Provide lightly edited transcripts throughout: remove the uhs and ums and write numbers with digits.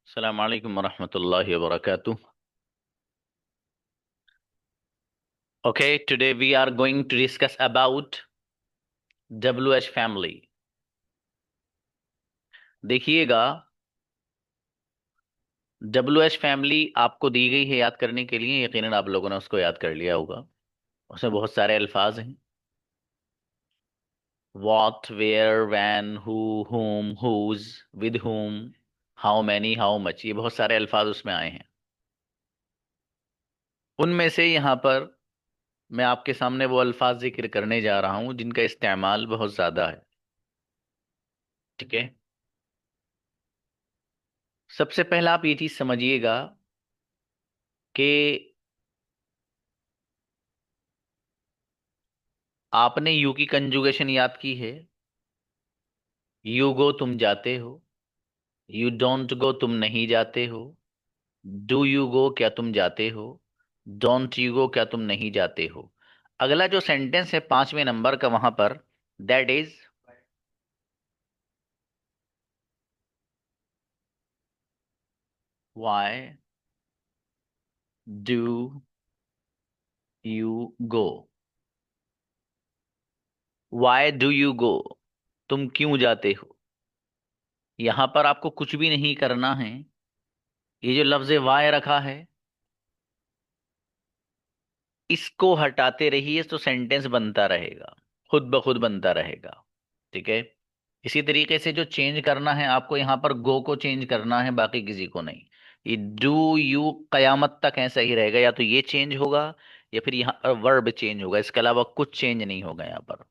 Assalamu alaikum warahmatullahi wabarakatuh. Okay, today we are going to discuss about WH family. देखिएगा, WH family आपको दी गई है याद करने के लिए। यकीनन आप लोगों ने उसको याद कर लिया होगा। उसमें बहुत सारे अल्फाज हैं। What, where, when, who, whom, whose, with whom, how many, how much, ये बहुत सारे अल्फाज उसमें आए हैं। उनमें से यहाँ पर मैं आपके सामने वो अल्फाज जिक्र करने जा रहा हूँ जिनका इस्तेमाल बहुत ज्यादा है। ठीक है। सबसे पहला आप ये चीज समझिएगा कि आपने यू की कंजुगेशन याद की है। यू गो तुम जाते हो। यू डोंट गो तुम नहीं जाते हो। डू यू गो क्या तुम जाते हो। डोंट यू गो क्या तुम नहीं जाते हो। अगला जो सेंटेंस है 5वें नंबर का वहां पर, that is why do you go. Why do you go, तुम क्यों जाते हो। यहां पर आपको कुछ भी नहीं करना है। ये जो लफ्ज वाई रखा है, इसको हटाते रहिए तो सेंटेंस बनता रहेगा, खुद ब खुद बनता रहेगा। ठीक है। इसी तरीके से जो चेंज करना है आपको, यहाँ पर गो को चेंज करना है, बाकी किसी को नहीं। ये डू यू कयामत तक ऐसा ही रहेगा। या तो ये चेंज होगा या फिर यहाँ पर वर्ब चेंज होगा। इसके अलावा कुछ चेंज नहीं होगा यहाँ पर।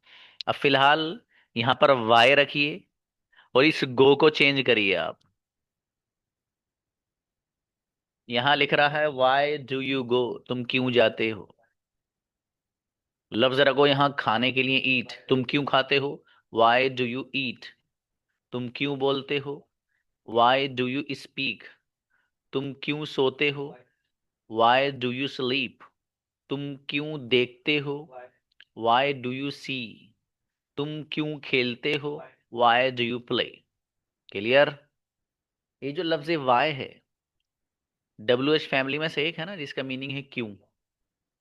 अब फिलहाल यहाँ पर वाई रखिए और इस गो को चेंज करिए आप। यहाँ लिख रहा है वाई डू यू गो, तुम क्यों जाते हो। लफ्ज रखो यहाँ खाने के लिए, ईट, तुम क्यों खाते हो। वाई डू यू ईट, तुम क्यों बोलते हो। वाई डू यू स्पीक, तुम क्यों सोते हो। वाई डू यू स्लीप, तुम क्यों देखते हो। वाई डू यू सी, तुम क्यों खेलते हो। Why do you play. Clear. ये जो लफ्ज वाई है, डब्ल्यू एच फैमिली में से एक है ना, जिसका मीनिंग है क्यों।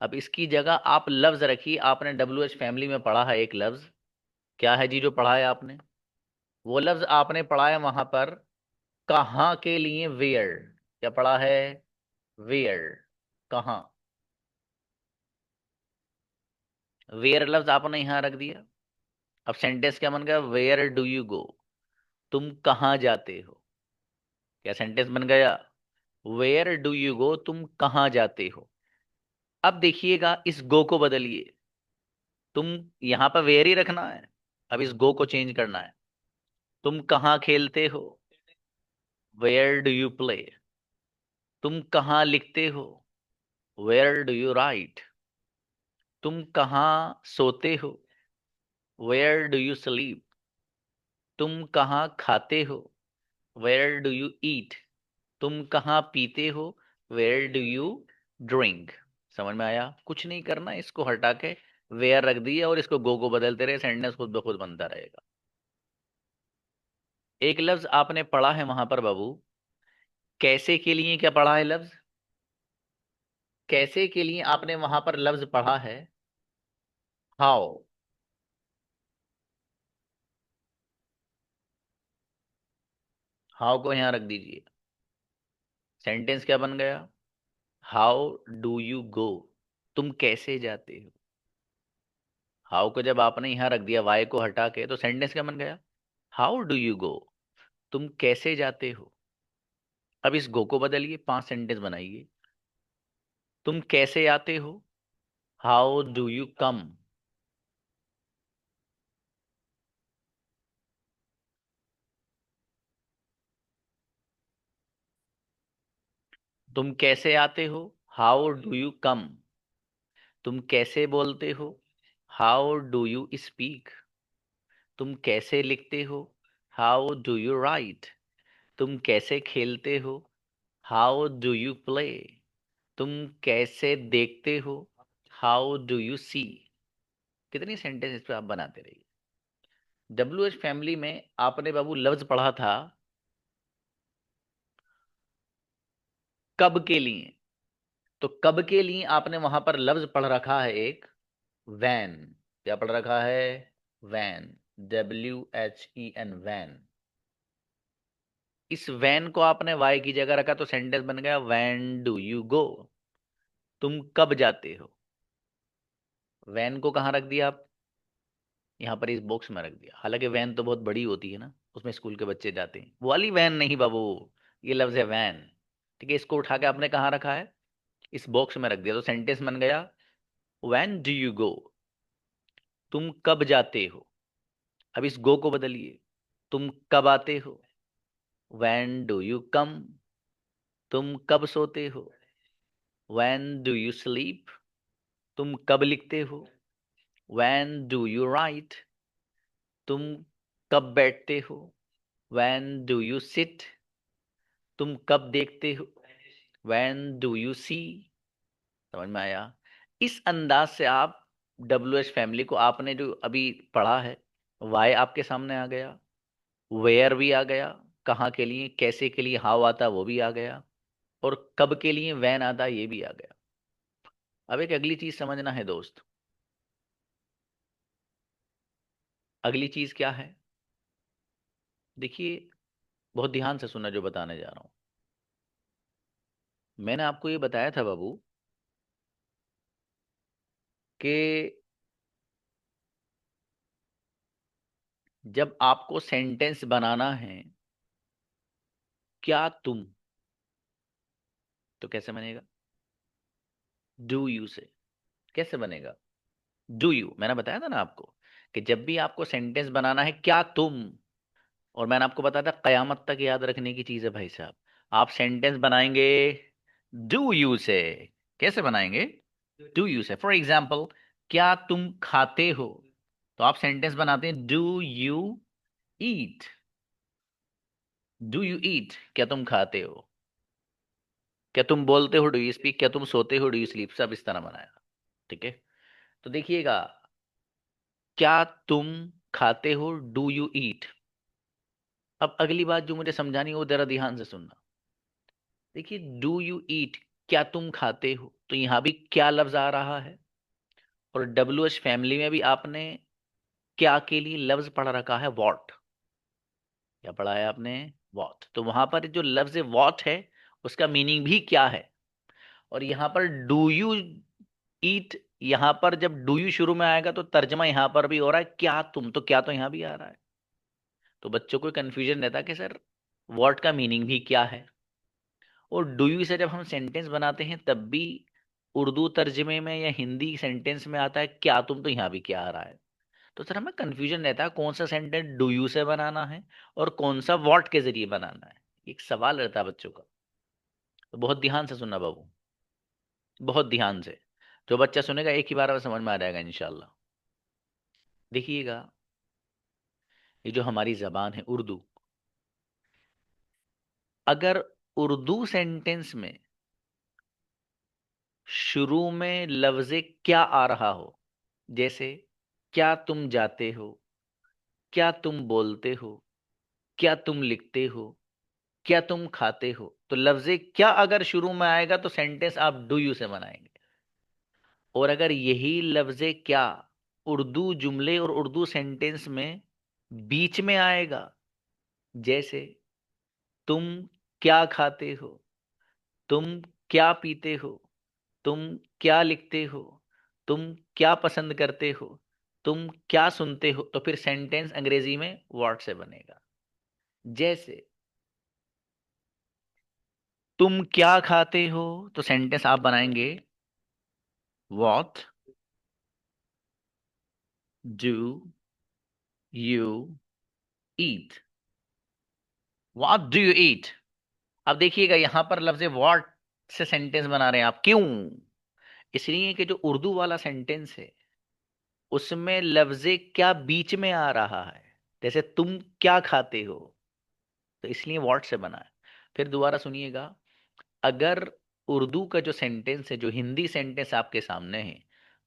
अब इसकी जगह आप लफ्ज रखिए। आपने डब्ल्यू एच फैमिली में पढ़ा है एक लफ्ज, क्या है जी जो पढ़ा है आपने। वो लफ्ज आपने पढ़ा है वहां पर कहाँ के लिए, वेयर। क्या पढ़ा है, वेयर, कहाँ। वेयर लफ्ज आपने यहां रख दिया। अब सेंटेंस क्या बन गया, वेयर डू यू गो, तुम कहाँ जाते हो। क्या सेंटेंस बन गया, वेयर डू यू गो, तुम कहाँ जाते हो। अब देखिएगा, इस गो को बदलिए। तुम यहां पर वेयर ही रखना है, अब इस गो को चेंज करना है। तुम कहाँ खेलते हो, वेयर डू यू प्ले। तुम कहाँ लिखते हो, वेयर डू यू राइट। तुम कहाँ सोते हो, वेयर डू यू स्लीप। तुम कहाँ खाते हो, वेयर डू यू ईट। तुम कहाँ पीते हो, वेयर डू यू ड्रिंक। समझ में आया। कुछ नहीं करना, इसको हटा के वेयर रख दिया और इसको गो को बदलते रहे, सेंटेंस खुद ब खुद बनता रहेगा। एक लफ्ज आपने पढ़ा है वहां पर बाबू, कैसे के लिए क्या पढ़ा है लफ्ज। कैसे के लिए आपने वहां पर लफ्ज पढ़ा है हाउ। हाउ को यहां रख दीजिए। सेंटेंस क्या बन गया, हाउ डू यू गो, तुम कैसे जाते हो। हाउ को जब आपने यहां रख दिया वाई को हटा के, तो सेंटेंस क्या बन गया, हाउ डू यू गो, तुम कैसे जाते हो। अब इस गो को बदलिए, 5 सेंटेंस बनाइए। तुम कैसे आते हो, हाउ डू यू कम। तुम कैसे आते हो, हाउ डू यू कम। तुम कैसे बोलते हो, हाउ डू यू स्पीक। तुम कैसे लिखते हो, हाउ डू यू राइट। तुम कैसे खेलते हो, हाउ डू यू प्ले। तुम कैसे देखते हो, हाउ डू यू सी। कितनी सेंटेंस इस पे आप बनाते रहिए। डब्ल्यू एच फैमिली में आपने बाबू लफ्ज पढ़ा था कब के लिए। तो कब के लिए आपने वहां पर लफ्ज पढ़ रखा है एक, वैन। क्या पढ़ रखा है? वैन। WHEN, when. इस वैन को आपने वाई की जगह रखा तो सेंटेंस बन गया वैन डू यू गो। तुम कब जाते हो। वैन को कहाँ रख दिया आप? यहाँ पर इस बॉक्स में रख दिया। हालांकि वैन तो बहुत बड़ी होती है ना, उसमें स्कूल के बच्चे जाते हैं, वो वाली वैन नहीं बाबू। ये लफ्ज है वैन। ठीक है, इसको उठा के आपने कहाँ रखा है? इस बॉक्स में रख दिया, तो सेंटेंस बन गया वैन डू यू गो। तुम कब जाते हो। अब इस गो को बदलिए, तुम कब आते हो। When do you come. तुम कब सोते हो। When do you sleep. तुम कब लिखते हो। When do you right. तुम कब बैठते हो। When do you sit. तुम कब देखते हो। When do you see. समझ में आया? इस अंदाज से आप WH फैमिली को, आपने जो अभी पढ़ा है, वाई आपके सामने आ गया, वेयर भी आ गया, कहाँ के लिए कैसे के लिए हाउ आता वो भी आ गया, और कब के लिए वैन आता ये भी आ गया। अब एक अगली चीज समझना है दोस्त। अगली चीज क्या है? देखिए, बहुत ध्यान से सुनना जो बताने जा रहा हूं। मैंने आपको ये बताया था बाबू कि जब आपको सेंटेंस बनाना है, क्या तुम, तो कैसे बनेगा? डू यू से। कैसे बनेगा? Do you. मैंने बताया था ना आपको कि जब भी आपको सेंटेंस बनाना है, क्या तुम, और मैंने आपको बताया था कयामत तक याद रखने की चीज है भाई साहब, आप सेंटेंस बनाएंगे डू यू से। कैसे बनाएंगे? डू यू से। फॉर एग्जाम्पल, क्या तुम खाते हो, तो आप सेंटेंस बनाते हैं do you eat. Do you eat, क्या तुम खाते हो। क्या तुम बोलते हो, डू यू स्पीक। क्या तुम सोते हो, डू यू स्लीप। सब इस तरह बनाया। ठीक है, तो देखिएगा, क्या तुम खाते हो, डू यू ईट। अब अगली बात जो मुझे समझानी है वो जरा ध्यान से सुनना। देखिए, डू यू ईट, क्या तुम खाते हो, तो यहां भी क्या लफ्ज आ रहा है, और WH फैमिली में भी आपने क्या के लिए लफ्ज पढ़ रखा है वॉट। क्या पढ़ा है आपने? वॉट। तो वहां पर जो लफ्ज वॉट है उसका मीनिंग भी क्या है। और यहाँ पर डू यू ईट, यहाँ पर जब डू यू शुरू में आएगा तो तर्जमा यहाँ पर भी हो रहा है क्या तुम, तो क्या तो यहाँ भी आ रहा है। तो बच्चों को कंफ्यूजन रहता है कि सर वॉट का मीनिंग भी क्या है। और डू यू से जब हम सेंटेंस बनाते हैं तब भी उर्दू तर्जमे में या हिंदी सेंटेंस में आता है क्या तुम, तो यहाँ भी क्या आ रहा है। तो सर हमें कंफ्यूजन रहता है कौन सा सेंटेंस डू यू से बनाना है और कौन सा व्हाट के जरिए बनाना है। एक सवाल रहता है बच्चों का। तो बहुत ध्यान से सुनना बाबू, बहुत ध्यान से। जो बच्चा सुनेगा एक ही बार में समझ में आ जाएगा इंशाल्लाह। देखिएगा, ये जो हमारी जबान है उर्दू, अगर उर्दू सेंटेंस में शुरू में लफ्ज क्या आ रहा हो, जैसे क्या तुम जाते हो, क्या तुम बोलते हो, क्या तुम लिखते हो, क्या तुम खाते हो, तो लफ्ज क्या अगर शुरू में आएगा तो सेंटेंस आप डू यू से बनाएंगे। और अगर यही लफ्ज क्या उर्दू जुमले और उर्दू सेंटेंस में बीच में आएगा, जैसे तुम क्या खाते हो, तुम क्या पीते हो, तुम क्या लिखते हो, तुम क्या पसंद करते हो, तुम क्या सुनते हो, तो फिर सेंटेंस अंग्रेजी में व्हाट से बनेगा। जैसे तुम क्या खाते हो, तो सेंटेंस आप बनाएंगे what do you eat. What do you eat. अब देखिएगा यहां पर लफ्ज व्हाट से सेंटेंस बना रहे हैं आप, क्यों? इसलिए कि जो उर्दू वाला सेंटेंस है उसमें लफ्ज क्या बीच में आ रहा है, जैसे तुम क्या खाते हो, तो इसलिए व्हाट से बना है। फिर दोबारा सुनिएगा, अगर उर्दू का जो सेंटेंस है, जो हिंदी सेंटेंस आपके सामने है,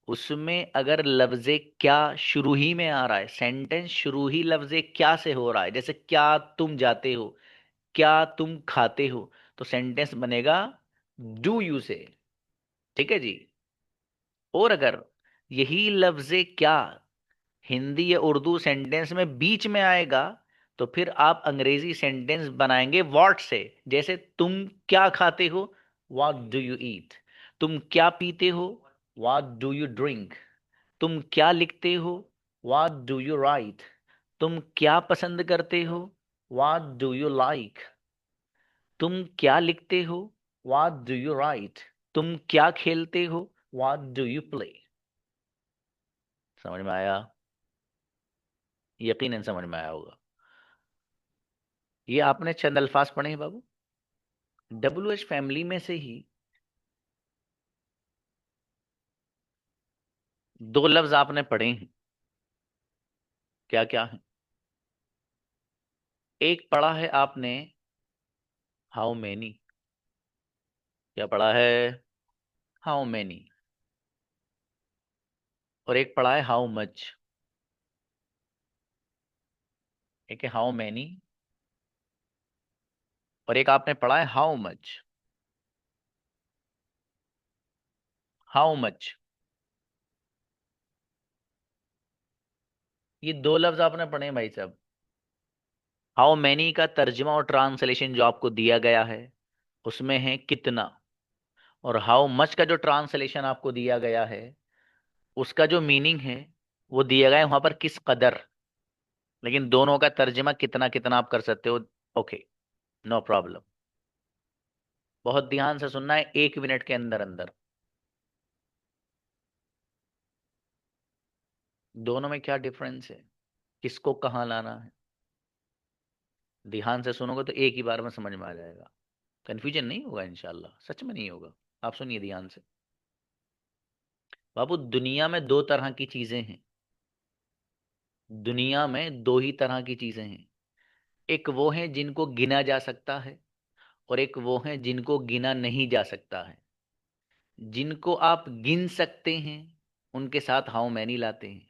उसमें अगर लफ्ज क्या शुरू ही में आ रहा है, सेंटेंस शुरू ही लफ्ज क्या से हो रहा है, जैसे क्या तुम जाते हो, क्या तुम खाते हो, तो सेंटेंस बनेगा डू यू से। ठीक है जी। और अगर यही लफ्ज क्या हिंदी या उर्दू सेंटेंस में बीच में आएगा, तो फिर आप अंग्रेजी सेंटेंस बनाएंगे व्हाट से। जैसे तुम क्या खाते हो, व्हाट डू यू ईट। तुम क्या पीते हो, व्हाट डू यू ड्रिंक। तुम क्या लिखते हो, व्हाट डू यू राइट। तुम क्या पसंद करते हो, व्हाट डू यू लाइक। तुम क्या लिखते हो, व्हाट डू यू राइट। तुम क्या खेलते हो, व्हाट डू यू प्ले। समझ में आया? यकीनन समझ में आया होगा। ये आपने चंद अल्फाज पढ़े हैं बाबू। डब्ल्यू एच फैमिली में से ही दो लफ्ज आपने पढ़े हैं। क्या क्या है? एक पढ़ा है आपने हाउ मैनी। क्या पढ़ा है? How many. और एक पढ़ा है हाउ मच। एक है हाउ मैनी, और एक आपने पढ़ा है हाउ मच। How much. ये दो लफ्ज आपने पढ़े हैं भाई साहब। हाउ मैनी का तर्जुमा और ट्रांसलेशन जो आपको दिया गया है उसमें है कितना। और हाउ मच का जो ट्रांसलेशन आपको दिया गया है उसका जो मीनिंग है वो दिया गया है वहां पर किस कदर। लेकिन दोनों का तर्जुमा कितना कितना आप कर सकते हो। Okay, no problem. बहुत ध्यान से सुनना है, 1 मिनट के अंदर अंदर। दोनों में क्या डिफरेंस है, किसको कहाँ लाना है। ध्यान से सुनोगे तो एक ही बार में समझ में आ जाएगा। कंफ्यूजन नहीं होगा, इंशाल्लाह सच में नहीं होगा। आप सुनिए ध्यान से। बाबू, दुनिया में दो तरह की चीजें हैं। दुनिया में दो ही तरह की चीजें हैं। एक वो है जिनको गिना जा सकता है, और एक वो है जिनको गिना नहीं जा सकता है। जिनको आप गिन सकते हैं उनके साथ हाउ मैनी लाते हैं,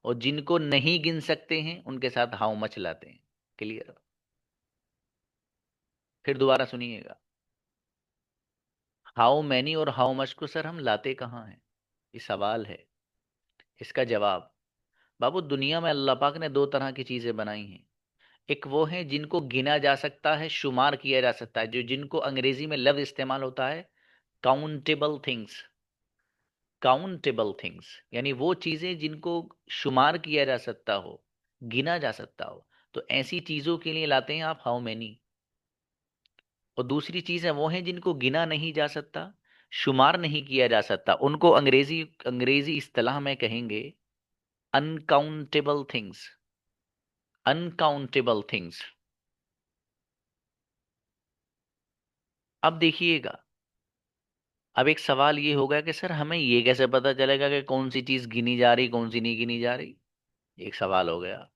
और जिनको नहीं गिन सकते हैं उनके साथ हाउ मच लाते हैं। क्लियर? फिर दोबारा सुनिएगा। हाउ मैनी और हाउ मच को सर हम लाते कहाँ हैं, ये सवाल है। इसका जवाब, बाबू दुनिया में अल्लाह पाक ने दो तरह की चीजें बनाई हैं। एक वो है जिनको गिना जा सकता है, शुमार किया जा सकता है, जो जिनको अंग्रेजी में लफ्ज इस्तेमाल होता है काउंटेबल थिंग्स। काउंटेबल थिंग्स यानी वो चीजें जिनको शुमार किया जा सकता हो, गिना जा सकता हो। तो ऐसी चीजों के लिए लाते हैं आप हाउ मैनी। और दूसरी चीजें वो हैं जिनको गिना नहीं जा सकता, शुमार नहीं किया जा सकता, उनको अंग्रेजी अंग्रेजी इस्तेलाह में कहेंगे अनकाउंटेबल थिंग्स। Uncountable things. अब देखिएगा, अब एक सवाल ये होगा कि सर हमें ये कैसे पता चलेगा कि कौन सी चीज गिनी जा रही कौन सी नहीं गिनी जा रही। एक सवाल हो गया।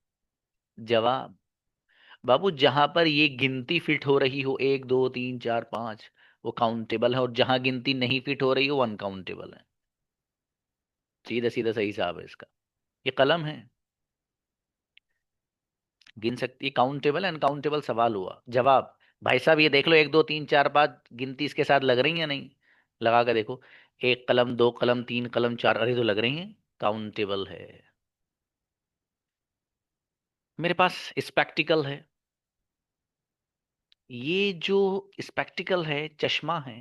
जवाब, बाबू जहां पर ये गिनती फिट हो रही हो 1 2 3 4 5, वो काउंटेबल है, और जहां गिनती नहीं फिट हो रही हो वो अनकाउंटेबल है। सीधा सीधा सही हिसाब है इसका। ये कलम है, गिन सकती है, काउंटेबल है अनकाउंटेबल। सवाल हुआ, जवाब भाई साहब ये देख लो 1 2 3 4 5 गिनती इसके साथ लग रही है नहीं। लगा के देखो, 1 कलम 2 कलम 3 कलम 4, अरे तो लग रही है, काउंटेबल है। मेरे पास स्पेक्टिकल है। ये जो स्पेक्टिकल है, चश्मा है,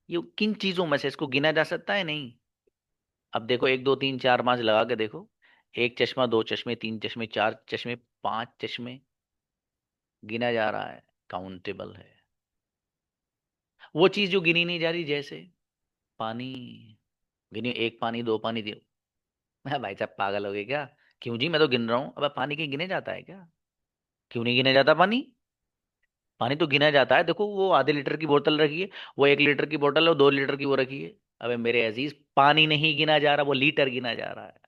ये किन चीजों में से इसको गिना जा सकता है? नहीं। अब देखो 1 2 3 4 5 लगा के देखो। एक चश्मा, दो चश्मे, तीन चश्मे, चार चश्मे, पांच चश्मे, गिना जा रहा है, काउंटेबल है। वो चीज जो गिनी नहीं जा रही, जैसे पानी। गिनी, एक पानी, दो पानी, दो। मैं भाई साहब पागल हो गए क्या? क्यों जी, मैं तो गिन रहा हूँ। अब पानी कहीं गिने जाता है क्या? क्यों नहीं गिना जाता पानी? पानी तो गिना जाता है। देखो वो ½ लीटर की बोतल रखी है, वो 1 लीटर की बोतल है, वो 2 लीटर की वो रखी है। अबे मेरे अजीज, पानी नहीं गिना जा रहा, वो लीटर गिना जा रहा है।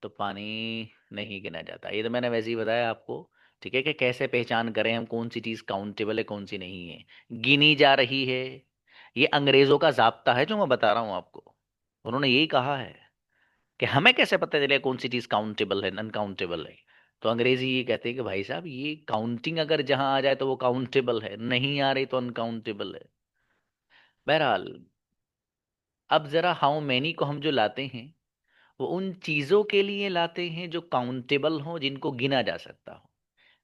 तो पानी नहीं गिना जाता। ये तो मैंने वैसे ही बताया आपको। ठीक है, कि कैसे पहचान करें हम कौन सी चीज काउंटेबल है कौन सी नहीं है, गिनी जा रही है। ये अंग्रेजों का जाब्ता है जो मैं बता रहा हूं आपको। उन्होंने यही कहा है कि हमें कैसे पता चले कौन सी चीज काउंटेबल है अनकाउंटेबल है। तो अंग्रेजी ये कहते हैं कि भाई साहब ये काउंटिंग अगर जहां आ जाए तो वो काउंटेबल है, नहीं आ रही तो अनकाउंटेबल है। बहरहाल, अब जरा हाउ मैनी को हम जो लाते हैं वो उन चीजों के लिए लाते हैं जो काउंटेबल हो, जिनको गिना जा सकता हो।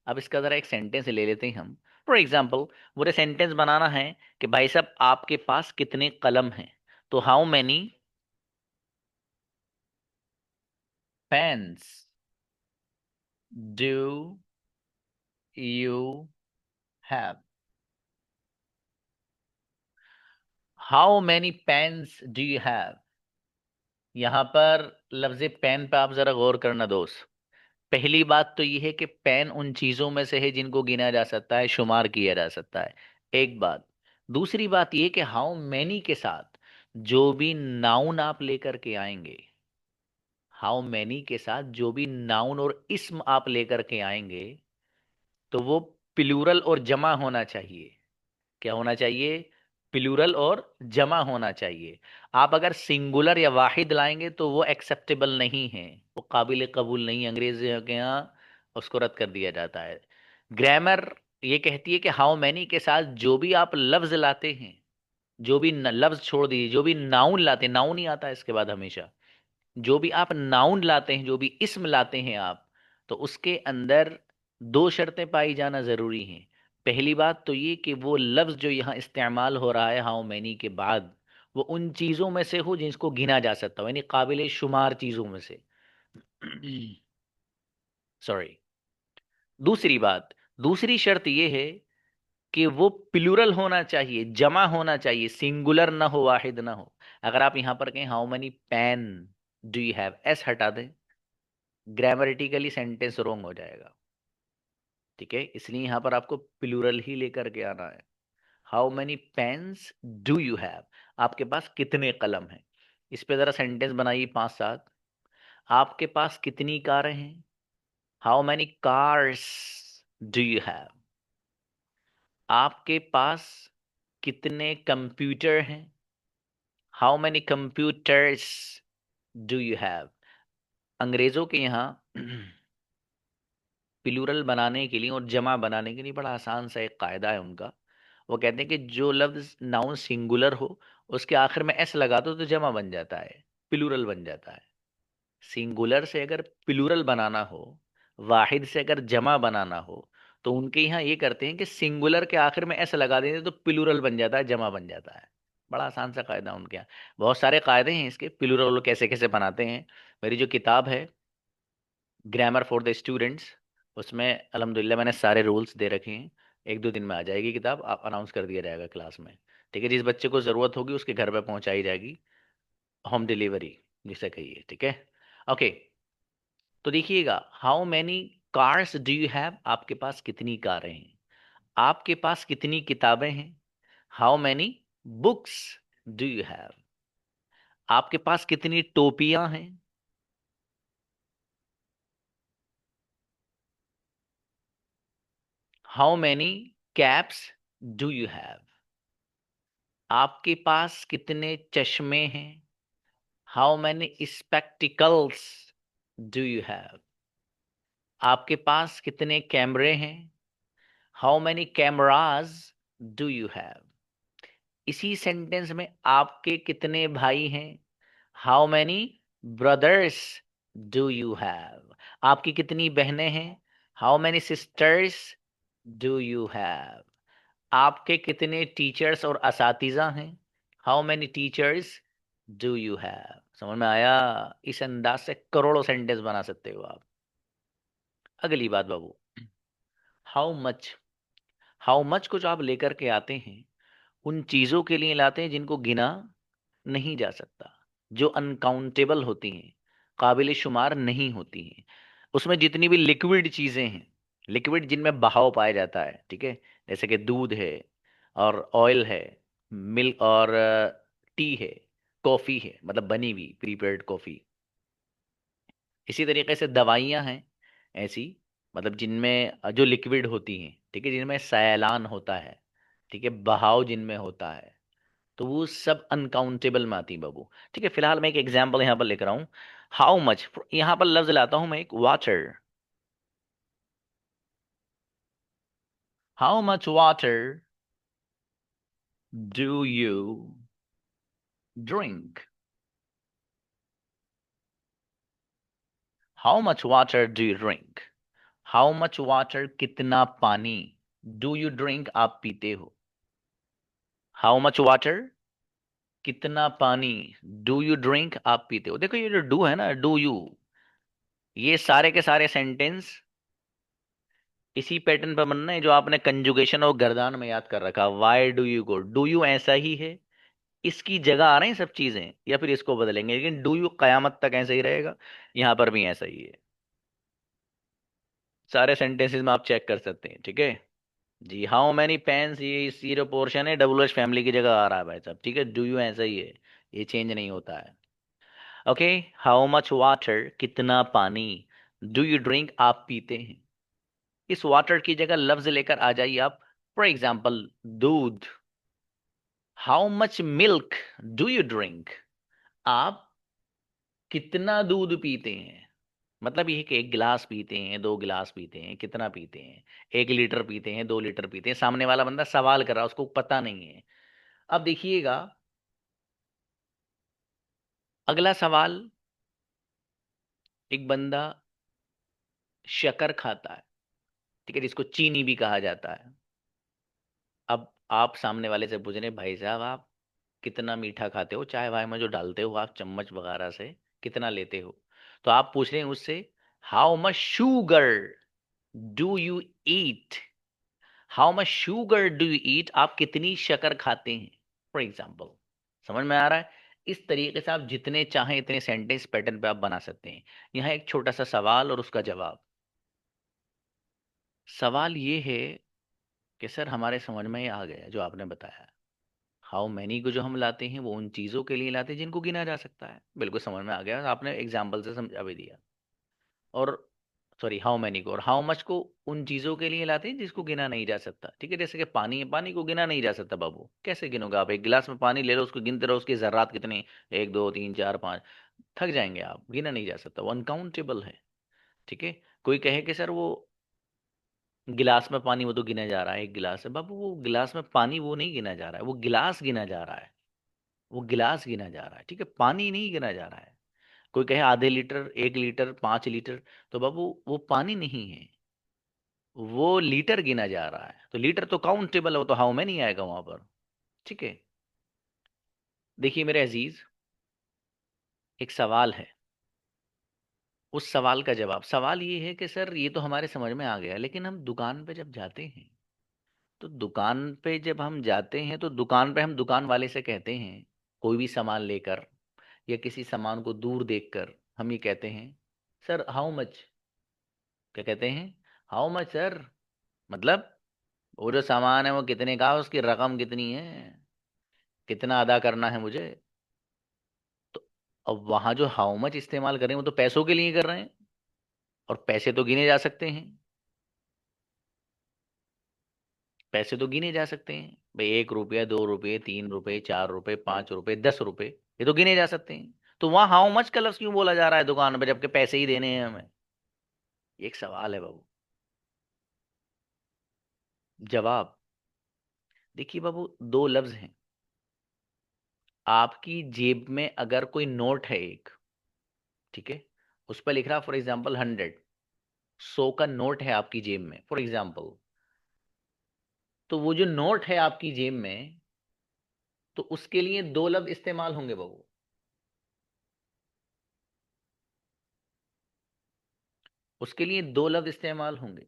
अब इसका जरा एक सेंटेंस ले लेते हैं हम। फॉर एग्जाम्पल, मुझे सेंटेंस बनाना है कि भाई साहब आपके पास कितने कलम हैं। तो how many pens do you have. How many pens do you have. यहां पर लफ्ज पेन पे आप जरा गौर करना दोस्त। पहली बात तो यह है कि पेन उन चीजों में से है जिनको गिना जा सकता है, शुमार किया जा सकता है। एक बात। दूसरी बात यह कि हाउ मैनी के साथ जो भी नाउन आप लेकर के आएंगे, हाउ मैनी के साथ जो भी नाउन और इस्म आप लेकर के आएंगे, तो वो प्लूरल और जमा होना चाहिए। क्या होना चाहिए? प्लूरल और जमा होना चाहिए। आप अगर सिंगुलर या वाहिद लाएंगे तो वो एक्सेप्टेबल नहीं है, वो काबिल कबूल नहीं। अंग्रेजियों के यहाँ उसको रद्द कर दिया जाता है। ग्रामर ये कहती है कि हाउ मैनी के साथ जो भी आप लफ्ज लाते हैं, जो भी लफ्ज छोड़ दीजिए, जो भी नाउन लाते हैं, नाउन ही आता है इसके बाद हमेशा, जो भी आप नाउन लाते हैं, जो भी इस्म लाते हैं आप, तो उसके अंदर दो शर्तें पाई जाना जरूरी हैं। पहली बात तो ये कि वो लफ्ज जो यहाँ इस्तेमाल हो रहा है हाउ मैनी के बाद, वो उन चीजों में से हो जिसको गिना जा सकता हो, यानी काबिल शुमार चीजों में से। सॉरी। दूसरी बात, दूसरी शर्त ये है कि वो प्लूरल होना चाहिए, जमा होना चाहिए, सिंगुलर ना हो, वाहिद ना हो। अगर आप यहां पर कहें how many pen do you have, S हटा दें, ग्रामेटिकली सेंटेंस रोंग हो जाएगा। ठीक है, इसलिए यहां पर आपको प्लूरल ही लेकर के आना है। How many pens do you have, आपके पास कितने कलम हैं। इस पे जरा सेंटेंस बनाइए 5-7। आपके पास कितनी कारें हैं? How many cars do you have. आपके पास कितने कंप्यूटर हैं? How many computers do you have. अंग्रेजों के यहाँ प्लूरल बनाने के लिए और जमा बनाने के लिए बड़ा आसान सा एक कायदा है उनका। वो कहते हैं कि जो लफ्ज नाउन सिंगुलर हो उसके आखिर में एस लगा दो तो जमा बन जाता है, प्लूरल बन जाता है। सिंगुलर से अगर प्लूरल बनाना हो, वाहिद से अगर जमा बनाना हो, तो उनके यहाँ ये करते हैं कि सिंगुलर के आखिर में एस लगा देते तो प्लूरल बन जाता है, जमा बन जाता है। बड़ा आसान सा कायदा उनके यहाँ। बहुत सारे कायदे हैं इसके, प्लूरल कैसे कैसे बनाते हैं। मेरी जो किताब है ग्रामर फॉर द स्टूडेंट्स, उसमें अल्हम्दुलिल्लाह मैंने सारे रूल्स दे रखे हैं। 1-2 दिन में आ जाएगी किताब, आप अनाउंस कर दिया जाएगा क्लास में। ठीक है, जिस बच्चे को ज़रूरत होगी उसके घर पे पहुंचाई जाएगी, होम डिलीवरी जिसे कहिए। ठीक है, ओके। तो देखिएगा, how many cars do you have, आपके पास कितनी कारें हैं। आपके पास कितनी किताबें हैं? How many books do you have. आपके पास कितनी टोपियां हैं? How many caps do you have. आपके पास कितने चश्मे हैं? How many spectacles do you have. आपके पास कितने कैमरे हैं? How many cameras do you have. इसी सेंटेंस में आपके कितने भाई हैं? How many brothers do you have. आपकी कितनी बहनें हैं? How many sisters do you have. आपके कितने टीचर्स और असातिज़ा हैं? How many teachers do you have. समझ में आया? इस अंदाज से करोड़ों सेंटेंस बना सकते हो आप। अगली बात बाबू, हाउ मच। हाउ मच को जो आप लेकर के आते हैं, उन चीज़ों के लिए लाते हैं जिनको गिना नहीं जा सकता, जो अनकाउंटेबल होती हैं, काबिल शुमार नहीं होती हैं। उसमें जितनी भी लिक्विड चीज़ें हैं, लिक्विड जिनमें बहाव पाया जाता है, ठीक है, जैसे कि दूध है और ऑयल है, मिल्क और टी है, कॉफ़ी है, मतलब बनी हुई प्रीपेयर्ड कॉफ़ी। इसी तरीके से दवाइयाँ हैं ऐसी, मतलब जिनमें जो लिक्विड होती हैं, ठीक है, जिनमें सैलान होता है, ठीक है, बहाव जिनमें होता है, तो वो सब अनकाउंटेबल में आती हैं बाबू। ठीक है, फिलहाल मैं एक एग्जांपल यहाँ पर लेकर रहा हूँ। हाउ मच, यहाँ पर लफ्ज लाता हूँ मैं एक, water. How much water do you drink? How much water do you drink? How much water, कितना पानी, डू यू ड्रिंक, आप पीते हो? हाउ मच वाटर, कितना पानी, डू यू ड्रिंक, आप पीते हो। देखो ये जो डू है ना, डू यू, ये सारे के सारे सेंटेंस इसी पैटर्न पर बनना है जो आपने कंजुगेशन और गर्दान में याद कर रखा। Why do you go, do you ऐसा ही है, इसकी जगह आ रहे हैं सब चीजें, या फिर इसको बदलेंगे, लेकिन डू यू कयामत तक ऐसा ही रहेगा। यहां पर भी ऐसा ही है। सारे सेंटेंसेस में आप चेक कर सकते हैं, ठीक है। जी, हाउ मैनी पेन्स, ये जो पोर्शन है डब्ल्यू एच फैमिली की जगह आ रहा है भाई साहब, ठीक है। डू यू ऐसा ही है, ये चेंज नहीं होता है। ओके, हाउ मच वाटर, कितना पानी, डू यू ड्रिंक, आप पीते हैं। इस वाटर की जगह लफ्ज लेकर आ जाइए आप। फॉर एग्जाम्पल, दूध। How much milk do you drink, आप कितना दूध पीते हैं। मतलब ये है कि एक गिलास पीते हैं, दो गिलास पीते हैं, कितना पीते हैं, 1 लीटर पीते हैं, 2 लीटर पीते हैं। सामने वाला बंदा सवाल कर रहा है, उसको पता नहीं है। अब देखिएगा अगला सवाल। एक बंदा शक्कर खाता है, ठीक है, जिसको चीनी भी कहा जाता है। अब आप सामने वाले से पूछ रहे हैं, भाई साहब आप कितना मीठा खाते हो, चाय वाय में जो डालते हो आप चम्मच वगैरह से, कितना लेते हो। तो आप पूछ रहे हैं उससे, how much sugar do you eat, how much sugar do you eat, आप कितनी शक्कर खाते हैं। फॉर एग्जाम्पल, समझ में आ रहा है। इस तरीके से आप जितने चाहें इतने सेंटेंस पैटर्न पे आप बना सकते हैं। यहाँ एक छोटा सा सवाल और उसका जवाब। सवाल ये है कि सर हमारे समझ में ये आ गया जो आपने बताया। हाउ मैनी को जो हम लाते हैं वो उन चीज़ों के लिए लाते हैं जिनको गिना जा सकता है। बिल्कुल समझ में आ गया, आपने एग्जाम्पल से समझा भी दिया। और सॉरी, हाउ मैनी को और हाउ मच को उन चीज़ों के लिए लाते हैं जिसको गिना नहीं जा सकता, ठीक है। जैसे कि पानी है, पानी को गिना नहीं जा सकता बाबू, कैसे गिनोगे आप। एक गिलास में पानी ले लो, उसको गिनते रहो, उसकी ज़र्रात कितनी, 1 2 3 4 5, थक जाएंगे आप, गिना नहीं जा सकता, वो अनकाउंटेबल है, ठीक है। कोई कहे कि सर वो गिलास में पानी वो तो गिना जा रहा है, एक गिलास है बाबू, वो गिलास में पानी वो नहीं गिना जा रहा है, वो गिलास गिना जा रहा है, वो गिलास गिना जा रहा है, ठीक है, पानी नहीं गिना जा रहा है। कोई कहे आधे लीटर, 1 लीटर, 5 लीटर, तो बाबू वो पानी नहीं है, वो लीटर गिना जा रहा है। तो लीटर तो काउंटेबल है, वो तो हाउ में नहीं आएगा वहां पर, ठीक है। देखिए मेरे अजीज, एक सवाल है, उस सवाल का जवाब। सवाल ये है कि सर ये तो हमारे समझ में आ गया, लेकिन हम दुकान पे जब जाते हैं, तो दुकान पे जब हम जाते हैं तो दुकान पे हम दुकान वाले से कहते हैं, कोई भी सामान लेकर या किसी सामान को दूर देखकर हम ये कहते हैं, सर हाउ मच। क्या कहते हैं? How much sir. मतलब वो जो सामान है वो कितने का, उसकी रकम कितनी है, कितना अदा करना है मुझे। तो अब वहां जो हाउ मच इस्तेमाल कर रहे हैं वो तो पैसों के लिए कर रहे हैं, और पैसे तो गिने जा सकते हैं। पैसे तो गिने जा सकते हैं भाई, 1 रुपया, 2 रुपये, 3 रुपये, 4 रुपये, 5 रुपये, 10 रुपये, ये तो गिने जा सकते हैं। तो वहां हाउ मच का लफ्ज क्यों बोला जा रहा है दुकान पे, जबकि पैसे ही देने हैं हमें। ये एक सवाल है बाबू। जवाब, देखिए बाबू, दो लफ्ज हैं। आपकी जेब में अगर कोई नोट है एक, ठीक है, उस पर लिख रहा फॉर एग्जाम्पल 100, 100 का नोट है आपकी जेब में फॉर एग्जाम्पल। तो वो जो नोट है आपकी जेब में, तो उसके लिए दो लफ्ज इस्तेमाल होंगे बाबू। उसके लिए दो लफ्ज इस्तेमाल होंगे।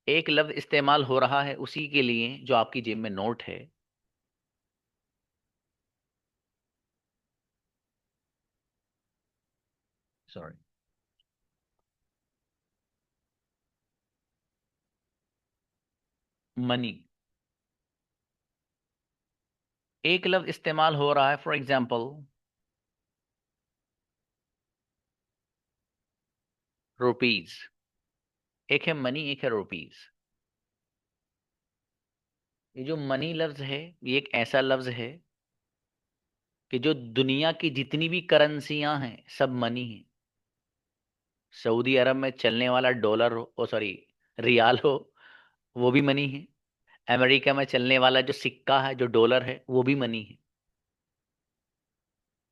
एक लफ्ज इस्तेमाल हो रहा है उसी के लिए जो आपकी जेब में नोट है। Sorry, money. एक लफ्ज इस्तेमाल हो रहा है फॉर एग्जाम्पल रुपीज। एक है मनी, एक है रुपीज। ये जो मनी लफ्ज है, ये एक ऐसा लफ्ज है कि जो दुनिया की जितनी भी करेंसियां हैं सब मनी है। सऊदी अरब में चलने वाला डॉलर हो, ओ सॉरी, रियाल हो, वो भी मनी है। अमेरिका में चलने वाला जो सिक्का है, जो डॉलर है, वो भी मनी है।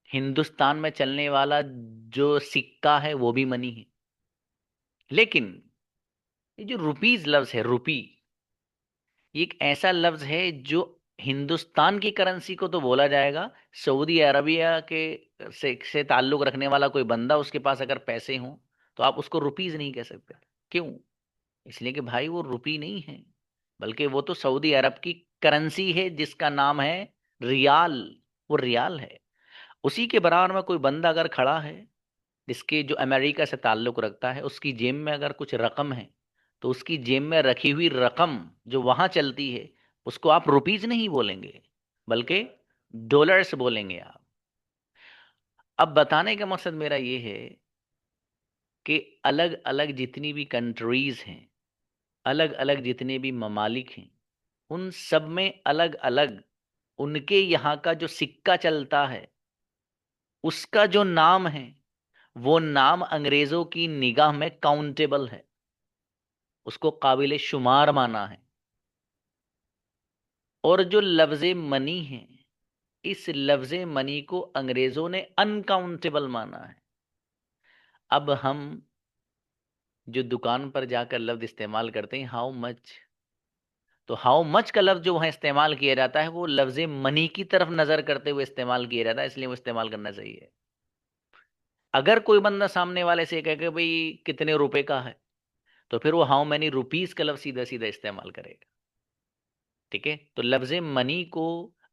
हिंदुस्तान में चलने वाला जो सिक्का है वो भी मनी है। लेकिन ये जो रुपीज लफ्ज है, रुपी, ये एक ऐसा लफ्ज है जो हिंदुस्तान की करेंसी को तो बोला जाएगा, सऊदी अरबिया के से ताल्लुक रखने वाला कोई बंदा, उसके पास अगर पैसे हों तो आप उसको रुपीज नहीं कह सकते। क्यों? इसलिए कि भाई वो रुपी नहीं है, बल्कि वो तो सऊदी अरब की करेंसी है जिसका नाम है रियाल। वो रियाल है। उसी के बराबर में कोई बंदा अगर खड़ा है जिसके जो अमेरिका से ताल्लुक रखता है, उसकी जेब में अगर कुछ रकम है, तो उसकी जेब में रखी हुई रकम जो वहां चलती है, उसको आप रुपीज नहीं बोलेंगे, बल्कि डॉलर्स बोलेंगे आप। अब बताने का मकसद मेरा ये है कि अलग अलग जितनी भी कंट्रीज हैं, अलग अलग जितने भी ममालिक हैं, उन सब में अलग अलग उनके यहाँ का जो सिक्का चलता है, उसका जो नाम है, वो नाम अंग्रेजों की निगाह में काउंटेबल है, उसको काबिल शुमार माना है। और जो लफ्ज मनी है, इस लफ्ज मनी को अंग्रेजों ने अनकाउंटेबल माना है। अब हम जो दुकान पर जाकर लफ्ज इस्तेमाल करते हैं, हाउ मच, तो हाउ मच का लफ्ज जो वहां इस्तेमाल किया जाता है, वो लफ्ज मनी की तरफ नजर करते हुए इस्तेमाल किया जाता है, इसलिए वो इस्तेमाल करना चाहिए। अगर कोई बंदा सामने वाले से कहे कि भाई कितने रुपए का है, तो फिर वो हाउ मैनी रुपीज का लफ्ज सीधा सीधा इस्तेमाल करेगा। ठीक है, तो लफ्ज मनी को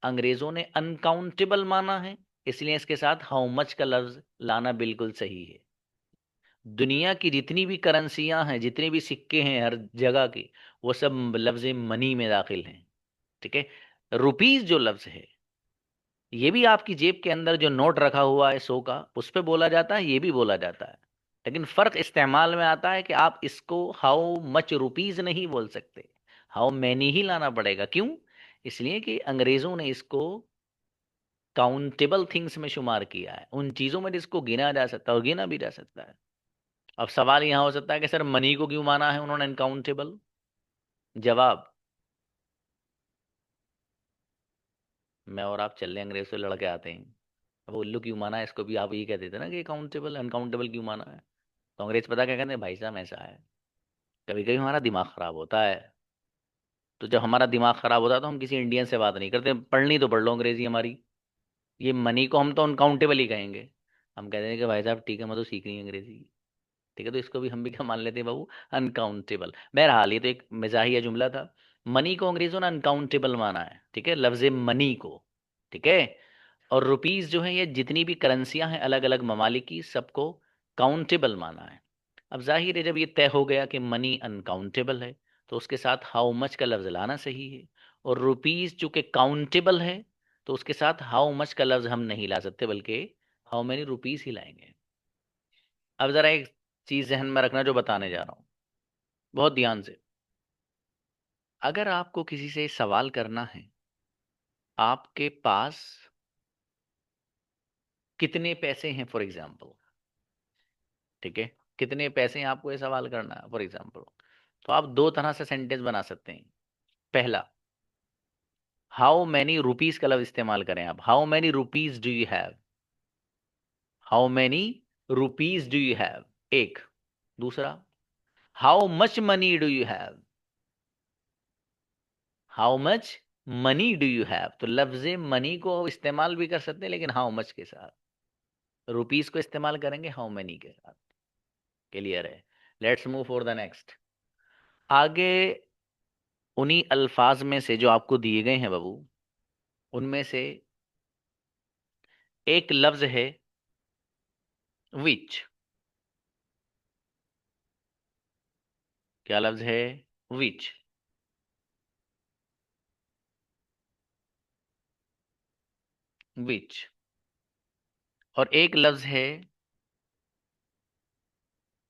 अंग्रेजों ने अनकाउंटेबल माना है, इसलिए इसके साथ हाउ मच का लफ्ज लाना बिल्कुल सही है। दुनिया की जितनी भी करेंसियां हैं, जितने भी सिक्के हैं हर जगह के, वो सब लफ्ज मनी में दाखिल हैं। ठीक है। रुपीज जो लफ्ज है, ये भी आपकी जेब के अंदर जो नोट रखा हुआ है 100 का, उस पे बोला जाता है, ये भी बोला जाता है। लेकिन फर्क इस्तेमाल में आता है कि आप इसको हाउ मच रुपीज नहीं बोल सकते, हाउ मैनी ही लाना पड़ेगा। क्यों? इसलिए कि अंग्रेजों ने इसको काउंटेबल थिंग्स में शुमार किया है, उन चीजों में जिसको गिना जा सकता है और गिना भी जा सकता है। अब सवाल यहां हो सकता है कि सर मनी को क्यों माना है उन्होंने अनकाउंटेबल? जवाब, मैं और आप चल रहे अंग्रेज से लड़के आते हैं, अब उल्लू क्यों माना है इसको, भी आप यही कह देते ना कि काउंटेबल अनकाउंटेबल क्यों माना है। तो अंग्रेज पता क्या कहते हैं, भाई साहब ऐसा है, कभी कभी हमारा दिमाग खराब होता है, तो जब हमारा दिमाग खराब होता है तो हम किसी इंडियन से बात नहीं करते, पढ़नी तो पढ़ लो अंग्रेजी हमारी, ये मनी को हम तो अनकाउंटेबल ही कहेंगे। हम कहते हैं कि भाई साहब ठीक है, मैं तो सीख रही हूँ अंग्रेजी। ठीक है, तो इसको भी हम भी क्या मान लेते हैं बाबू, अनकाउंटेबल। बहरहाल ये तो एक मिजाहिया जुमला था। मनी को अंग्रेजों ने अनकाउंटेबल माना है, ठीक है, लफ्ज मनी को। ठीक है। और रुपीज जो है, ये जितनी भी करेंसियां हैं अलग अलग ममालिक की, सबको काउंटेबल माना है। अब जाहिर है जब ये तय हो गया कि मनी अनकाउंटेबल है, तो उसके साथ हाउ मच का लफ्ज लाना सही है। और रुपीज चूंकि काउंटेबल है, तो उसके साथ हाउ मच का लफ्ज हम नहीं ला सकते, बल्कि हाउ मेनी रुपीज ही लाएंगे। अब जरा एक चीज जहन में रखना जो बताने जा रहा हूं, बहुत ध्यान से। अगर आपको किसी से सवाल करना है, आपके पास कितने पैसे हैं फॉर एग्जाम्पल, ठीक है, कितने पैसे हैं आपको ये सवाल करना है फॉर एग्जाम्पल, तो आप दो तरह से सेंटेंस बना सकते हैं। पहला, हाउ मैनी रुपीज का लफ्ज इस्तेमाल करें आप, how many rupees do you have, how many rupees do you have, एक। दूसरा, how much money do you have, how much money do you have. तो लफ्ज मनी को इस्तेमाल भी कर सकते हैं, लेकिन हाउ मच के साथ। रुपीज को इस्तेमाल करेंगे हाउ मनी के साथ। क्लियर है? Let's move for the next. आगे उन्हीं अल्फाज में से जो आपको दिए गए हैं बाबू, उनमें से एक लफ्ज है विच। क्या लफ्ज है? विच। विच। और एक लफ्ज है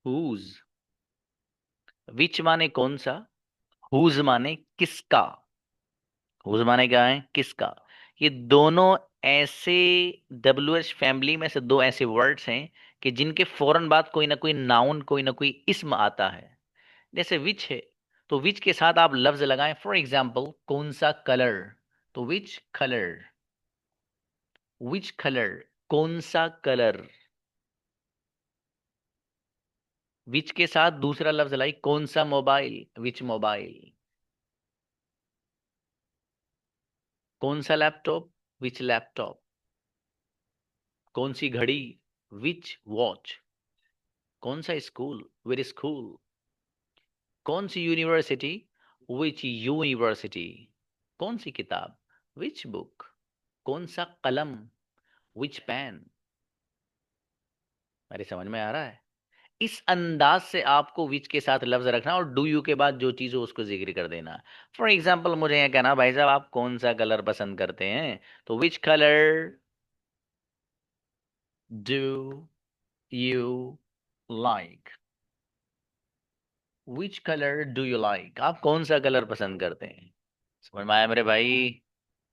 हुज। विच माने कौन सा, हुज माने किसका। हुज माने क्या है? किसका। ये दोनों ऐसे डब्ल्यूएच फैमिली में से दो ऐसे वर्ड्स हैं कि जिनके फौरन बाद कोई ना कोई नाउन, कोई ना कोई इस्म आता है। जैसे विच है, तो विच के साथ आप लफ्ज लगाएं, फॉर एग्जाम्पल कौन सा कलर, तो विच कलर, विच कलर, कौन सा कलर। विच के साथ दूसरा लफ्ज लाई, कौन सा मोबाइल, विच मोबाइल। कौन सा लैपटॉप, विच लैपटॉप। कौन सी घड़ी, विच वॉच। कौन सा स्कूल, विच स्कूल। कौन सी यूनिवर्सिटी, विच यूनिवर्सिटी। कौन सी किताब, विच बुक। कौन सा कलम, विच पेन। मेरी समझ में आ रहा है? इस अंदाज से आपको विच के साथ लफ्ज रखना और डू यू के बाद जो चीज हो उसको जिक्र कर देना। फॉर एग्जाम्पल मुझे ये कहना, भाई साहब आप कौन सा कलर पसंद करते हैं, तो which colour do you like. Which colour do you like, आप कौन सा कलर पसंद करते हैं। समझ में आया मेरे भाई?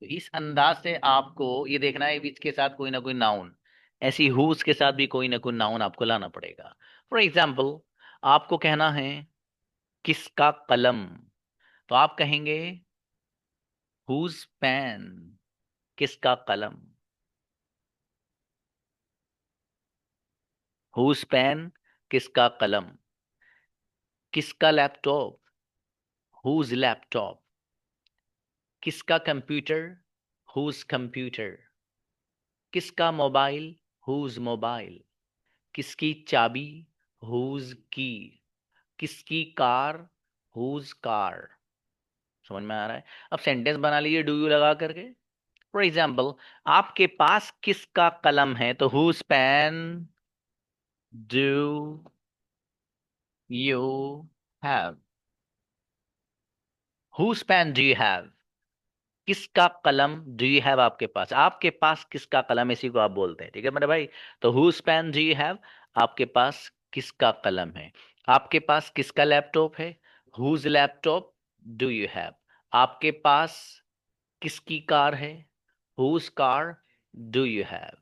तो इस अंदाज से आपको ये देखना है विच के साथ कोई ना कोई नाउन, ऐसी हुज के साथ भी कोई ना कोई नाउन आपको लाना पड़ेगा। फॉर एग्जाम्पल आपको कहना है किसका कलम, तो आप कहेंगे हुज पेन, किसका कलम। हुज पेन, किसका कलम। किसका लैपटॉप, हुज लैपटॉप। किसका कंप्यूटर, हुज कंप्यूटर। किसका मोबाइल, हुज मोबाइल। किसकी चाबी, हुज की। किसकी कार, हुज कार। समझ में आ रहा है? अब सेंटेंस बना लीजिए डू यू लगा करके। फॉर एग्जाम्पल आपके पास किसका कलम है, तो whose pen do you have. Whose pen do you have, किसका कलम डू यू हैव आपके पास, आपके पास किसका कलम, इसी को आप बोलते हैं, ठीक है मेरे भाई। तो whose pen do you have, आपके पास किसका कलम है। आपके पास किसका लैपटॉप है, whose laptop do you have. आपके पास किसकी कार है, whose car do you have.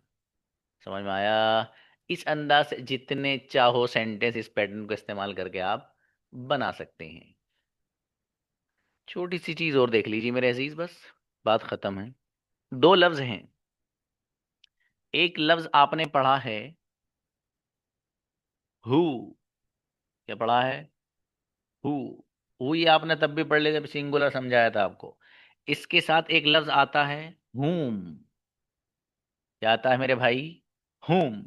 समझ में आया? इस अंदाज से जितने चाहो सेंटेंस इस पैटर्न को इस्तेमाल करके आप बना सकते हैं। छोटी सी चीज और देख लीजिए मेरे अजीज, बस बात खत्म है। दो लफ्ज हैं, एक लफ्ज आपने पढ़ा है हु, क्या पढ़ा है, हु। हु ये आपने तब भी पढ़ लिया जब सिंगुलर समझाया था आपको। इसके साथ एक लफ्ज आता है हुम, क्या आता है मेरे भाई, हुम।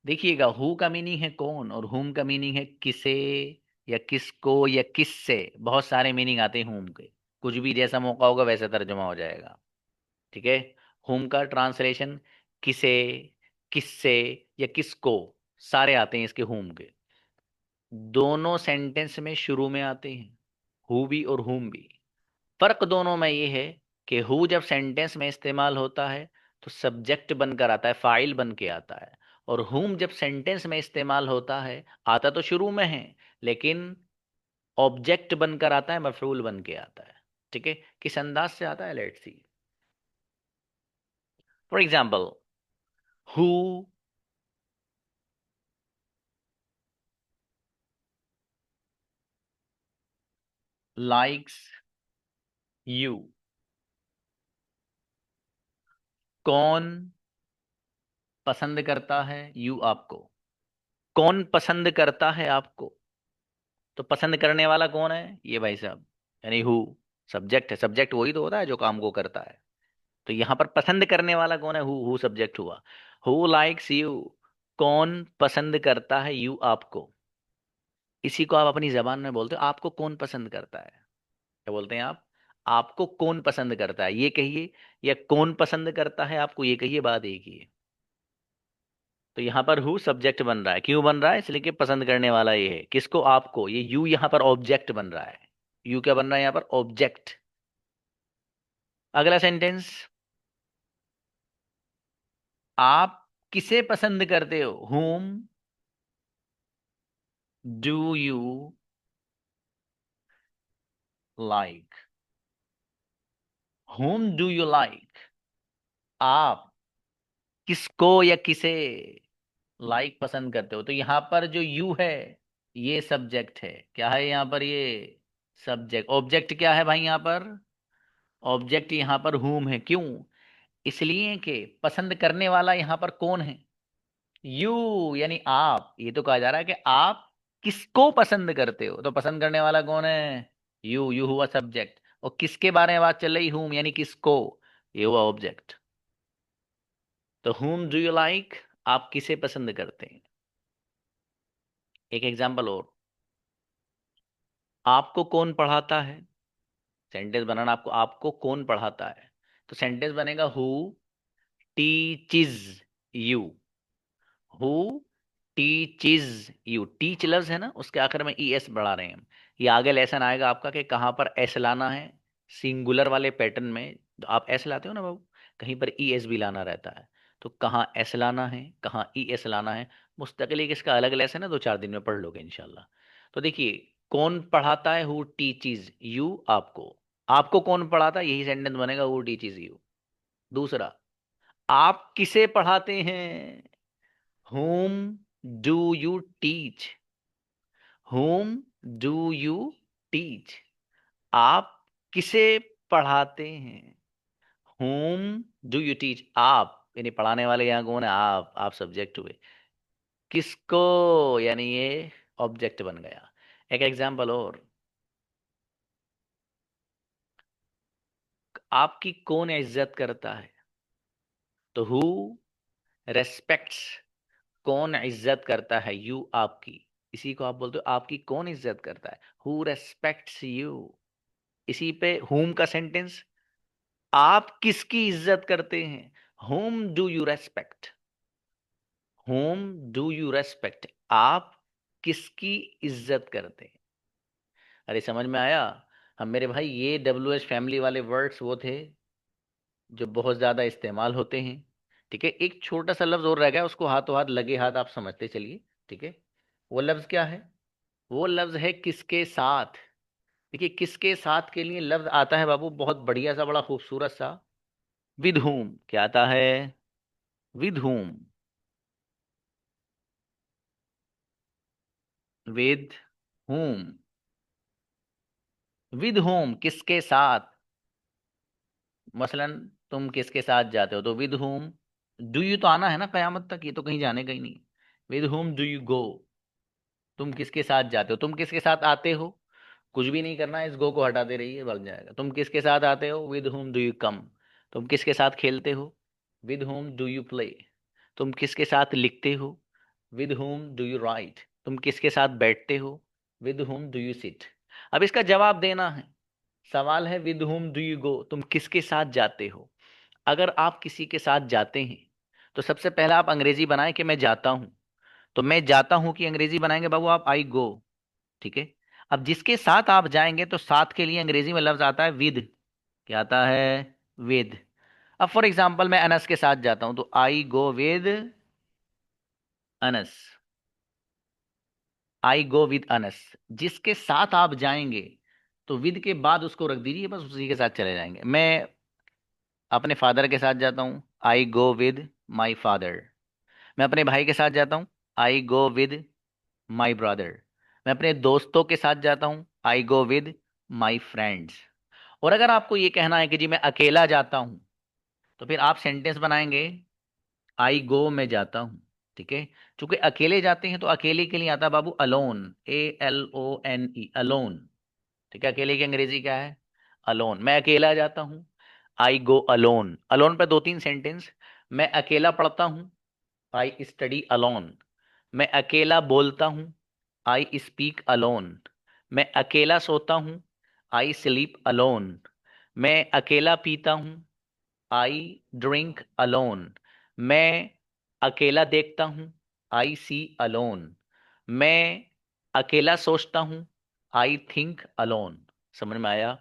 देखिएगा हु का मीनिंग है कौन और हुम का मीनिंग है किसे या किसको या किससे। बहुत सारे मीनिंग आते हैं हुम के, कुछ भी जैसा मौका होगा वैसा तर्जुमा हो जाएगा, ठीक है। हुम का ट्रांसलेशन किसे, किससे या किसको, सारे आते हैं इसके हुम के। दोनों सेंटेंस में शुरू में आते हैं, हु भी और हुम भी। फर्क दोनों में ये है कि हु जब सेंटेंस में इस्तेमाल होता है तो सब्जेक्ट बनकर आता है, फाइल बन के आता है। और हुम जब सेंटेंस में इस्तेमाल होता है, आता तो शुरू में है लेकिन ऑब्जेक्ट बनकर आता है, मफरूल बन के आता है। ठीक है, किस अंदाज से आता है, let's see. For example who likes you, कौन पसंद करता है यू आपको। कौन पसंद करता है आपको, तो पसंद करने वाला कौन है, ये भाई साहब, यानी हु सब्जेक्ट है। सब्जेक्ट वही तो होता है जो काम को करता है। तो यहाँ पर पसंद करने वाला कौन है, हु सब्जेक्ट हुआ। हु लाइक्स यू, कौन पसंद करता है यू आपको। इसी को आप अपनी जबान में बोलते हो, आपको कौन पसंद करता है, क्या बोलते हैं आप, आपको कौन पसंद करता है ये कहिए, या कौन पसंद करता है आपको ये कहिए, बात एक ही है। तो यहाँ पर हु सब्जेक्ट बन रहा है, क्यों बन रहा है, इसलिए कि पसंद करने वाला ये है, किसको, आपको। ये यू यहाँ पर ऑब्जेक्ट बन रहा है, यू क्या बन रहा है यहाँ पर, ऑब्जेक्ट। अगला सेंटेंस, आप किसे पसंद करते हो, whom do you like, whom do you like, आप किसको या किसे लाइक पसंद करते हो। तो यहाँ पर जो यू है ये सब्जेक्ट है। क्या है यहाँ पर? ये सब्जेक्ट। ऑब्जेक्ट क्या है भाई यहाँ पर? ऑब्जेक्ट यहाँ पर whom है। क्यों? इसलिए कि पसंद करने वाला यहाँ पर कौन है? यू, यानी आप। ये तो कहा जा रहा है कि आप किसको पसंद करते हो, तो पसंद करने वाला कौन है? यू हुआ सब्जेक्ट। और किसके बारे में बात चल रही? whom, यानी किसको। ये हुआ ऑब्जेक्ट। तो whom डू यू लाइक? आप किसे पसंद करते हैं? एक एग्जाम्पल और। आपको कौन पढ़ाता है? सेंटेंस बनाना आपको। आपको कौन पढ़ाता है? तो सेंटेंस बनेगा who teaches you. Who teaches you. Teach लफ्ज है ना, उसके आखिर में ई एस बढ़ा रहे हैं हम। ये आगे लेसन आएगा आपका कि कहाँ पर एस लाना है। सिंगुलर वाले पैटर्न में तो आप एस लाते हो ना बाबू, कहीं पर ई एस भी लाना रहता है। तो कहाँ एस लाना है, कहाँ ई एस लाना है, मुस्तकिल एक इसका अलग लेसन है, 2-4 दिन में पढ़ लोगे इंशाल्लाह। तो देखिए, कौन पढ़ाता है? Who teaches you. आपको। आपको कौन पढ़ाता है? यही सेंटेंस बनेगा हु टीचिज यू। दूसरा, आप किसे पढ़ाते हैं? whom do you teach? whom do you teach? आप किसे पढ़ाते हैं? whom do you teach? आप, यानी पढ़ाने वाले यहाँ कौन है? आप सब्जेक्ट हुए। किसको? यानी ये ऑब्जेक्ट बन गया। एक एग्जाम्पल और। आपकी कौन इज्जत करता है? तो हु रेस्पेक्ट्स। कौन इज्जत करता है? यू, आपकी। इसी को आप बोलते हो आपकी कौन इज्जत करता है। Who respects you. इसी पे whom का सेंटेंस। आप किसकी इज्जत करते हैं? whom do you respect? whom do you respect? आप किसकी इज्जत करते हैं? अरे समझ में आया? हम मेरे भाई, ये डब्ल्यू एच फैमिली वाले वर्ड्स वो थे जो बहुत ज्यादा इस्तेमाल होते हैं। ठीक है, एक छोटा सा लफ्ज और रह गया, उसको हाथों हाथ लगे हाथ आप समझते चलिए। ठीक है, वो लफ्ज क्या है? वो लफ्ज है किसके साथ। देखिए, किसके साथ के लिए लफ्ज आता है बाबू, बहुत बढ़िया सा, बड़ा खूबसूरत सा। With whom। क्या आता है? With whom। With whom। With whom, किसके साथ। मसलन तुम किसके साथ जाते हो, तो विद whom डू यू तो आना है ना कयामत तक, ये तो कहीं जाने का ही नहीं। With whom do you go. तुम किसके साथ जाते हो, तुम किसके साथ आते हो। कुछ भी नहीं करना है, इस गो को हटा दे रही है, बन जाएगा। तुम किसके साथ आते हो? With whom do you come. तुम किसके साथ खेलते हो? With whom do you play. तुम किसके साथ लिखते हो? With whom do you right. तुम किसके साथ बैठते हो? With whom do you sit. अब इसका जवाब देना है। सवाल है with whom do you go, तुम किसके साथ जाते हो। अगर आप किसी के साथ जाते हैं, तो सबसे पहला आप अंग्रेजी बनाएं कि मैं जाता हूं। तो मैं जाता हूं की अंग्रेजी बनाएंगे बाबू आप, आई गो। ठीक है। अब जिसके साथ आप जाएंगे, तो साथ के लिए अंग्रेजी में लफ्ज आता है विद। क्या आता है? विद। अब फॉर एग्जाम्पल मैं अनस के साथ जाता हूं, तो I go with us. I go with us. जिसके साथ आप जाएंगे, तो विद के बाद उसको रख दीजिए, बस उसी के साथ चले जाएंगे। मैं अपने फादर के साथ जाता हूँ, आई गो विद माई फादर। मैं अपने भाई के साथ जाता हूँ, आई गो विद माई ब्रदर। मैं अपने दोस्तों के साथ जाता हूँ, आई गो विद माई फ्रेंड्स। और अगर आपको ये कहना है कि जी मैं अकेला जाता हूँ, तो फिर आप सेंटेंस बनाएंगे, आई गो, मैं जाता हूँ। ठीक है। चूंकि अकेले जाते हैं, तो अकेले के लिए आता है बाबू अलोन, ALONE, अलोन। ठीक है, अकेले की अंग्रेजी क्या है? अलोन। मैं अकेला जाता हूँ, आई गो अलोन। अलोन पे 2-3 सेंटेंस। मैं अकेला पढ़ता हूँ, आई स्टडी अलोन। मैं अकेला बोलता हूँ, आई स्पीक अलोन। मैं अकेला सोता हूँ, आई स्लीप अलोन। मैं अकेला पीता हूँ, आई ड्रिंक अलोन। मैं अकेला देखता हूँ, आई सी अलोन। मैं अकेला सोचता हूँ, आई थिंक अलोन। समझ में आया?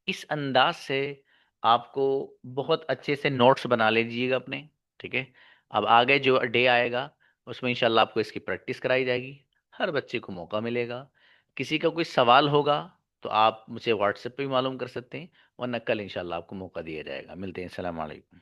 इस अंदाज से आपको बहुत अच्छे से नोट्स बना लीजिएगा अपने। ठीक है। अब आगे जो डे आएगा, उसमें इंशाल्लाह आपको इसकी प्रैक्टिस कराई जाएगी। हर बच्चे को मौका मिलेगा। किसी का कोई सवाल होगा, तो आप मुझे व्हाट्सएप पे भी मालूम कर सकते हैं, वरना कल इंशाल्लाह आपको मौका दिया जाएगा। मिलते हैं। अस्सलाम वालेकुम।